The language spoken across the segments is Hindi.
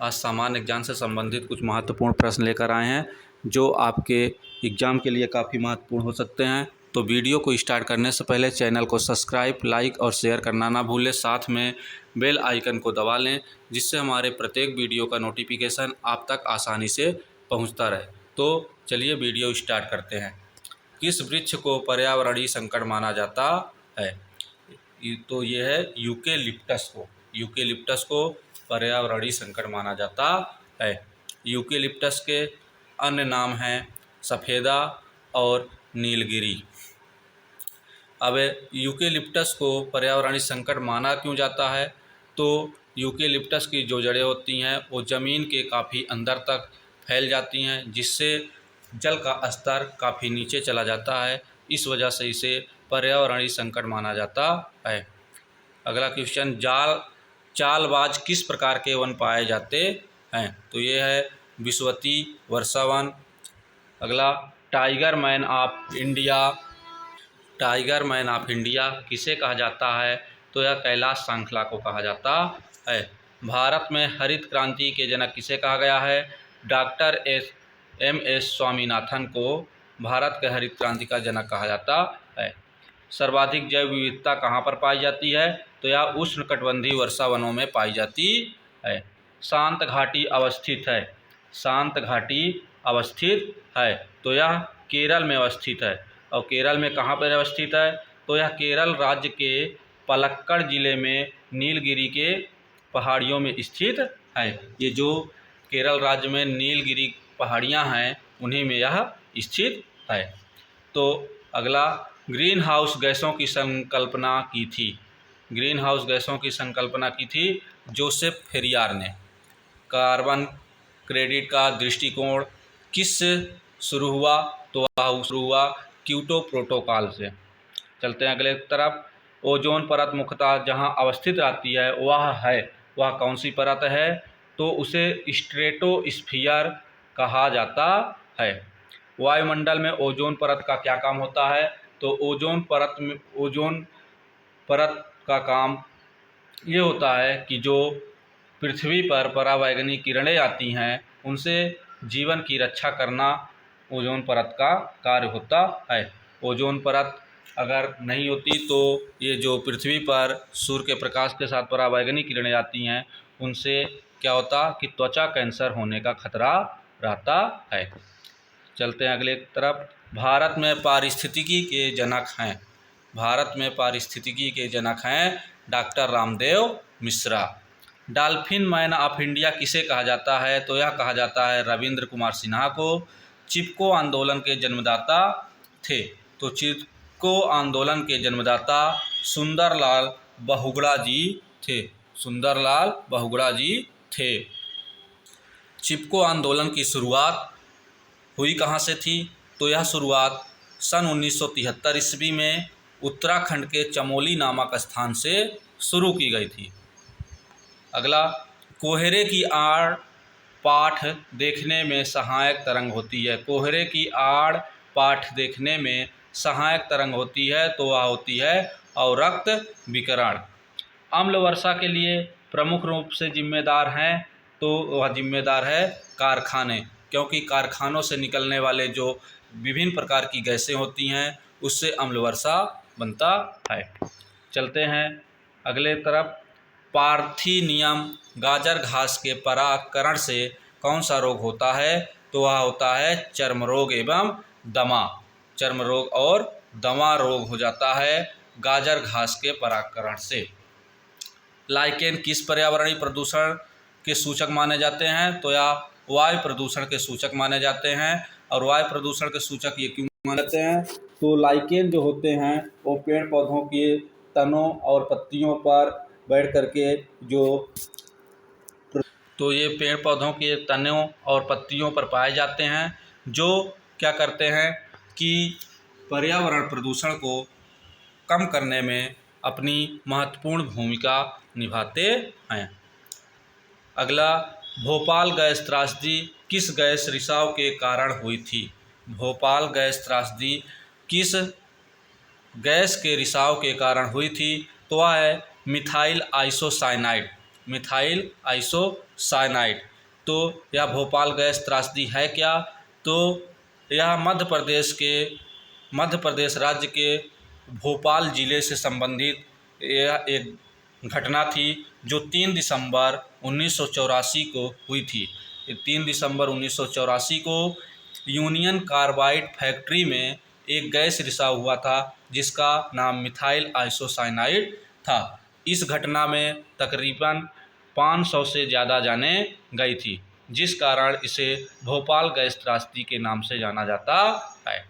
आज सामान्य ज्ञान से संबंधित कुछ महत्वपूर्ण प्रश्न लेकर आए हैं जो आपके एग्ज़ाम के लिए काफ़ी महत्वपूर्ण हो सकते हैं। तो वीडियो को स्टार्ट करने से पहले चैनल को सब्सक्राइब, लाइक और शेयर करना ना भूलें। साथ में बेल आइकन को दबा लें जिससे हमारे प्रत्येक वीडियो का नोटिफिकेशन आप तक आसानी से पहुंचता रहे। तो चलिए वीडियो स्टार्ट करते हैं। किस वृक्ष को पर्यावरणीय संकट माना जाता है? तो ये है यूकेलिप्टस को पर्यावरणीय संकट माना जाता है। यूकेलिप्टस के अन्य नाम हैं सफ़ेदा और नीलगिरी। अब यूकेलिप्टस को पर्यावरणीय संकट माना क्यों जाता है? तो यूकेलिप्टस की जो जड़ें होती हैं वो ज़मीन के काफ़ी अंदर तक फैल जाती हैं जिससे जल का स्तर काफ़ी नीचे चला जाता है। इस वजह से इसे पर्यावरणीय संकट माना जाता है। अगला क्वेश्चन, चालबाज किस प्रकार के वन पाए जाते हैं? तो ये है विश्ववती वर्षावन। अगला, टाइगर मैन ऑफ इंडिया किसे कहा जाता है? तो यह कैलाश श्रृंखला को कहा जाता है। भारत में हरित क्रांति के जनक किसे कहा गया है? Doctor MS. स्वामीनाथन को भारत के हरित क्रांति का जनक कहा जाता है। सर्वाधिक जैव विविधता कहाँ पर पाई जाती है? तो यह उष्णकटिबंधीय वर्षा वनों में पाई जाती है। शांत घाटी अवस्थित है तो यह केरल में अवस्थित है। और केरल में कहाँ पर अवस्थित है? तो यह केरल राज्य के पलक्कड़ जिले में नीलगिरी के पहाड़ियों में स्थित है। ये जो केरल राज्य में नीलगिरी पहाड़ियाँ हैं उन्हीं में यह स्थित है। तो अगला, ग्रीन हाउस गैसों की संकल्पना की थी जोसेफ फेरियार ने। कार्बन क्रेडिट का दृष्टिकोण किससे शुरू हुआ? तो वह शुरू हुआ क्योटो प्रोटोकॉल से। चलते हैं अगले तरफ। ओजोन परत मुख्यतः जहां अवस्थित रहती है वह कौन सी परत है? तो उसे स्ट्रेटोस्फीयर कहा जाता है। वायुमंडल में ओजोन परत का क्या काम होता है? तो ओजोन परत का काम ये होता है कि जो पृथ्वी पर पराबैंगनी किरणें आती हैं उनसे जीवन की रक्षा करना ओजोन परत का कार्य होता है। ओजोन परत अगर नहीं होती तो ये जो पृथ्वी पर सूर्य के प्रकाश के साथ पराबैंगनी किरणें आती हैं उनसे क्या होता कि त्वचा कैंसर होने का खतरा रहता है। चलते हैं अगले तरफ। भारत में पारिस्थितिकी के जनक हैं doctor Ramdev Mishra. Dolphin man of India किसे कहा जाता है? तो यह कहा जाता है रविंद्र कुमार सिन्हा को। चिपको आंदोलन के जन्मदाता थे। तो चिपको आंदोलन के जन्मदाता सुंदरलाल बहुगुणा जी थे। चिपको आंदोलन की शुरुआत हुई कहाँ से थी? तो यह शुरुआत सन 1973 ईस्वी में उत्तराखंड के चमोली नामक स्थान से शुरू की गई थी। अगला, कोहरे की आड़ पाठ देखने में सहायक तरंग होती है। कोहरे की आड़ पाठ देखने में सहायक तरंग होती है तो वह होती है अवरक्त विकिरण। अम्ल वर्षा के लिए प्रमुख रूप से जिम्मेदार हैं तो वह जिम्मेदार है कारखाने, क्योंकि कारखानों से निकलने वाले जो विभिन्न प्रकार की गैसें होती हैं उससे अम्ल वर्षा बनता है। चलते हैं अगले तरफ। पार्थीनियम गाजर घास के परागकरण से कौन सा रोग होता है? तो वह होता है चर्म रोग एवं दमा। चर्म रोग और दमा रोग हो जाता है गाजर घास के परागकरण से। लाइकेन किस पर्यावरणीय प्रदूषण के सूचक माने जाते हैं? तो यह वायु प्रदूषण के सूचक माने जाते हैं। और वायु प्रदूषण के सूचक ये क्यों माने जाते हैं? तो लाइकेन जो होते हैं वो पेड़ पौधों के तनों और पत्तियों पर बैठ करके ये पेड़ पौधों के तनों और पत्तियों पर पाए जाते हैं जो क्या करते हैं कि पर्यावरण प्रदूषण को कम करने में अपनी महत्वपूर्ण भूमिका निभाते हैं। अगला, भोपाल गैस त्रासदी किस गैस रिसाव के कारण हुई थी? भोपाल गैस त्रासदी किस गैस के रिसाव के कारण हुई थी? तो वह है मिथाइल आइसोसाइनाइड। तो यह भोपाल गैस त्रासदी है क्या? तो यह मध्य प्रदेश राज्य के भोपाल ज़िले से संबंधित यह एक घटना थी जो 3 दिसंबर 1984 को हुई थी। 3 दिसंबर 1984 को यूनियन कार्बाइड फैक्ट्री में एक गैस रिसाव हुआ था जिसका नाम मिथाइल आइसोसाइनाइड था। इस घटना में तकरीबन 500 से ज़्यादा जानें गई थी, जिस कारण इसे भोपाल गैस त्रासदी के नाम से जाना जाता है।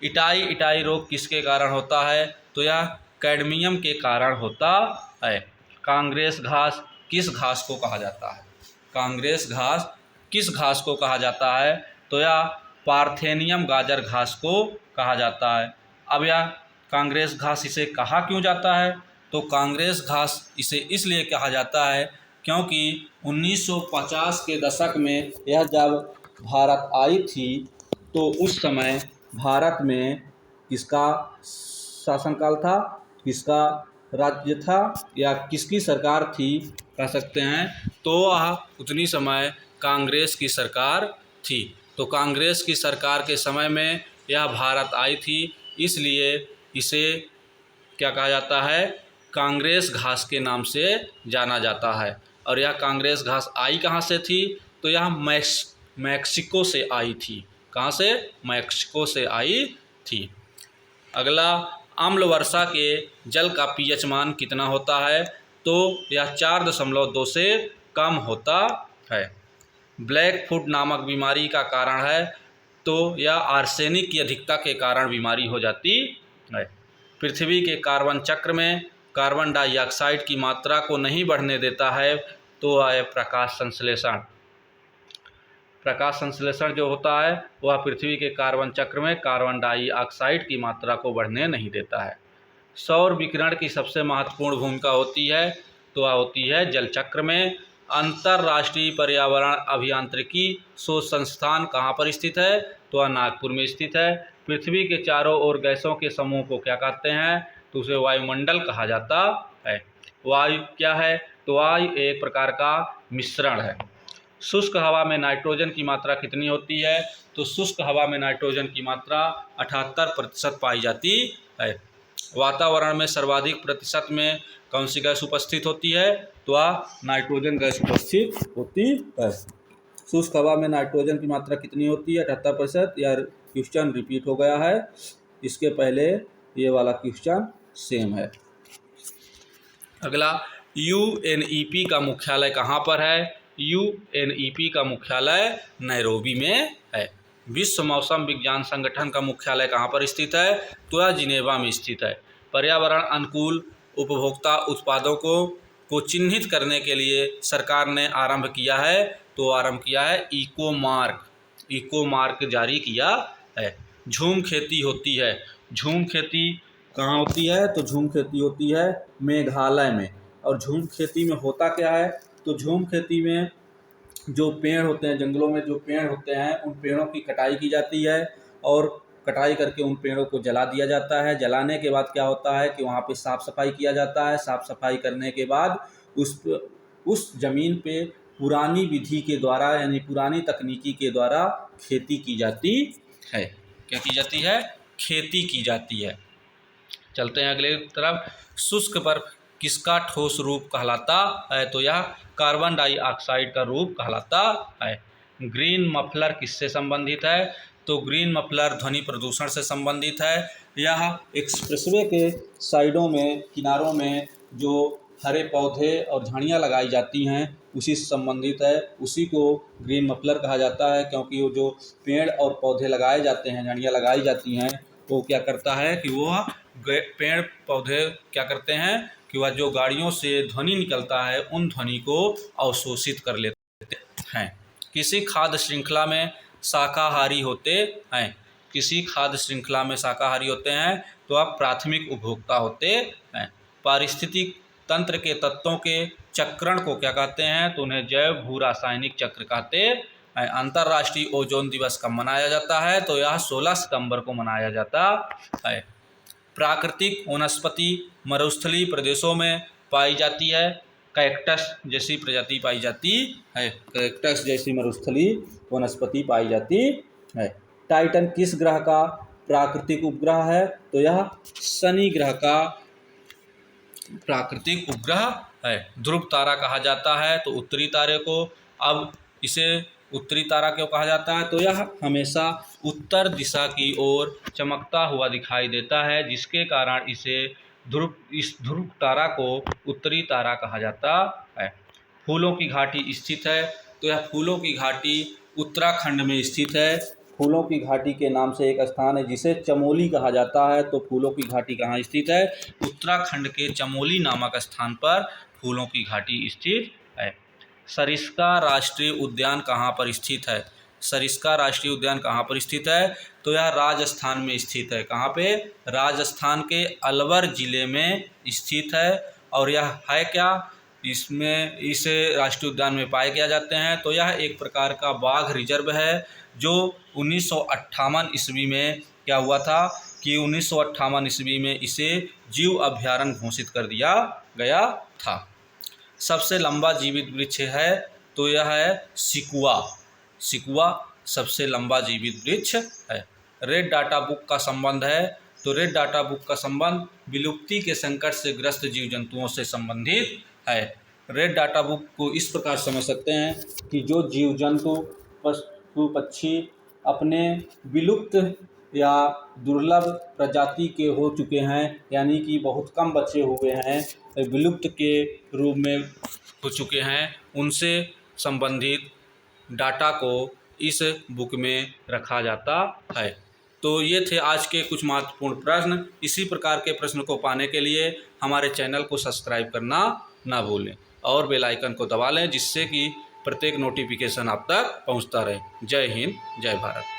इटाई रोग किसके कारण होता है? तो यह कैडमियम के कारण होता है। कांग्रेस घास किस घास को कहा जाता है? कांग्रेस घास किस घास को कहा जाता है? तो यह पार्थेनियम गाजर घास को कहा जाता है। अब यह कांग्रेस घास इसे कहा क्यों जाता है? तो कांग्रेस घास इसे इसलिए कहा जाता है क्योंकि 1950 के दशक में यह जब भारत आई थी तो उस समय भारत में किसका शासनकाल था, किसका राज्य था या किसकी सरकार थी कह सकते हैं, तो वह उतनी समय कांग्रेस की सरकार थी। तो कांग्रेस की सरकार के समय में यह भारत आई थी, इसलिए इसे क्या कहा जाता है? कांग्रेस घास के नाम से जाना जाता है। और यह कांग्रेस घास आई कहाँ से थी? तो यह मैक्सिको से आई थी। कहाँ से? मैक्सिको से आई थी। अगला, अम्ल वर्षा के जल का पीएच मान कितना होता है? तो यह 4.2 से कम होता है। ब्लैक फुट नामक बीमारी का कारण है तो यह आर्सेनिक की अधिकता के कारण बीमारी हो जाती है। पृथ्वी के कार्बन चक्र में कार्बन डाइऑक्साइड की मात्रा को नहीं बढ़ने देता है तो वह प्रकाश संश्लेषण। प्रकाश संश्लेषण जो होता है वह पृथ्वी के कार्बन चक्र में कार्बन डाइऑक्साइड की मात्रा को बढ़ने नहीं देता है। सौर विकिरण की सबसे महत्वपूर्ण भूमिका होती है तो वह होती है जल चक्र में। अंतर्राष्ट्रीय पर्यावरण अभियांत्रिकी शोध संस्थान कहाँ पर स्थित है? तो वह नागपुर में स्थित है। पृथ्वी के चारों ओर गैसों के समूह को क्या कहते हैं? तो उसे वायुमंडल कहा जाता है। वायु क्या है? तो वायु एक प्रकार का मिश्रण है। शुष्क हवा में नाइट्रोजन की मात्रा कितनी होती है? तो शुष्क हवा में नाइट्रोजन की मात्रा 78% पाई जाती है। वातावरण में सर्वाधिक प्रतिशत में कौन सी गैस उपस्थित होती है? तो वह नाइट्रोजन गैस उपस्थित होती है। शुष्क हवा में नाइट्रोजन की मात्रा कितनी होती है? 78%। यह क्वेश्चन रिपीट हो गया है, इसके पहले ये वाला क्वेश्चन सेम है। अगला, यूएनईपी का मुख्यालय कहाँ पर है? यूएनईपी का मुख्यालय नैरोबी में है। विश्व मौसम विज्ञान संगठन का मुख्यालय कहाँ पर स्थित है? तो यह जिनेवा में स्थित है। पर्यावरण अनुकूल उपभोक्ता उत्पादों को चिन्हित करने के लिए सरकार ने आरंभ किया है तो आरंभ किया है इको मार्क जारी किया है। झूम खेती होती है। झूम खेती कहाँ होती है? तो झूम खेती होती है मेघालय में। और झूम खेती में होता क्या है? तो झूम खेती में जो पेड़ होते हैं, जंगलों में जो पेड़ होते हैं, उन पेड़ों की कटाई की जाती है और कटाई करके उन पेड़ों को जला दिया जाता है। जलाने के बाद क्या होता है कि वहाँ पे साफ़ सफाई किया जाता है। साफ़ सफाई करने के बाद उस ज़मीन पे पुरानी विधि के द्वारा यानी पुरानी तकनीकी के द्वारा खेती की जाती है। क्या की जाती है? खेती की जाती है। चलते हैं अगले तरफ। शुष्क बर्फ किसका ठोस रूप कहलाता है? तो यह कार्बन डाइऑक्साइड का रूप कहलाता है। ग्रीन मफलर किससे संबंधित है? तो ग्रीन मफलर ध्वनि प्रदूषण से संबंधित है। यह एक्सप्रेसवे के साइडों में, किनारों में जो हरे पौधे और झाड़ियाँ लगाई जाती हैं उसी से संबंधित है। उसी को ग्रीन मफलर कहा जाता है क्योंकि वो जो पेड़ और पौधे लगाए जाते हैं, झाड़ियाँ लगाई जाती हैं, वो क्या करता है कि वो पेड़ पौधे क्या करते हैं कि वह जो गाड़ियों से ध्वनि निकलता है उन ध्वनि को अवशोषित कर लेते हैं। किसी खाद्य श्रृंखला में शाकाहारी होते हैं। किसी खाद्य श्रृंखला में शाकाहारी होते हैं तो आप प्राथमिक उपभोक्ता होते हैं। पारिस्थितिक तंत्र के तत्वों के चक्रण को क्या कहते हैं? तो उन्हें जैव भू रासायनिक चक्र कहते हैं। अंतर्राष्ट्रीय ओजोन दिवस कब मनाया जाता है? तो यह 16 सितंबर को मनाया जाता है। प्राकृतिक वनस्पति मरुस्थलीय प्रदेशों में पाई जाती है। कैक्टस जैसी प्रजाति पाई जाती है। कैक्टस जैसी मरुस्थलीय वनस्पति पाई जाती है। टाइटन किस ग्रह का प्राकृतिक उपग्रह है? तो यह शनि ग्रह का प्राकृतिक उपग्रह है। ध्रुव तारा कहा जाता है तो उत्तरी तारे को। अब इसे उत्तरी तारा क्यों कहा जाता है? तो यह हमेशा उत्तर दिशा की ओर चमकता हुआ दिखाई देता है, जिसके कारण इस ध्रुव तारा को उत्तरी तारा कहा जाता है। फूलों की घाटी स्थित है तो यह फूलों की घाटी उत्तराखंड में स्थित है। फूलों की घाटी के नाम से एक स्थान है जिसे चमोली कहा जाता है। तो फूलों की घाटी कहाँ स्थित है? उत्तराखंड के चमोली नामक स्थान पर फूलों की घाटी स्थित है। सरिस्का राष्ट्रीय उद्यान कहाँ पर स्थित है? सरिस्का राष्ट्रीय उद्यान कहाँ पर स्थित है? तो यह राजस्थान में स्थित है। कहाँ पे? राजस्थान के अलवर जिले में स्थित है। और यह है क्या? इसमें इस राष्ट्रीय उद्यान में पाए किया जाते हैं। तो यह एक प्रकार का बाघ रिजर्व है जो 1958 ईस्वी में क्या हुआ था कि 1958 ईस्वी में इसे जीव अभयारण्य घोषित कर दिया गया था। सबसे लंबा जीवित वृक्ष है तो यह है सिकुआ। सिकुआ सबसे लंबा जीवित वृक्ष है। रेड डाटा बुक का संबंध है तो रेड डाटा बुक का संबंध विलुप्ति के संकट से ग्रस्त जीव जंतुओं से संबंधित है। रेड डाटा बुक को इस प्रकार समझ सकते हैं कि जो जीव जंतु पशु पक्षी अपने विलुप्त या दुर्लभ प्रजाति के हो चुके हैं, यानी कि बहुत कम बचे हुए हैं, विलुप्त के रूप में हो चुके हैं, उनसे संबंधित डाटा को इस बुक में रखा जाता है। तो ये थे आज के कुछ महत्वपूर्ण प्रश्न। इसी प्रकार के प्रश्न को पाने के लिए हमारे चैनल को सब्सक्राइब करना ना भूलें और बेल आइकन को दबा लें, जिससे कि प्रत्येक नोटिफिकेशन आप तक पहुंचता रहे। जय हिंद, जय भारत।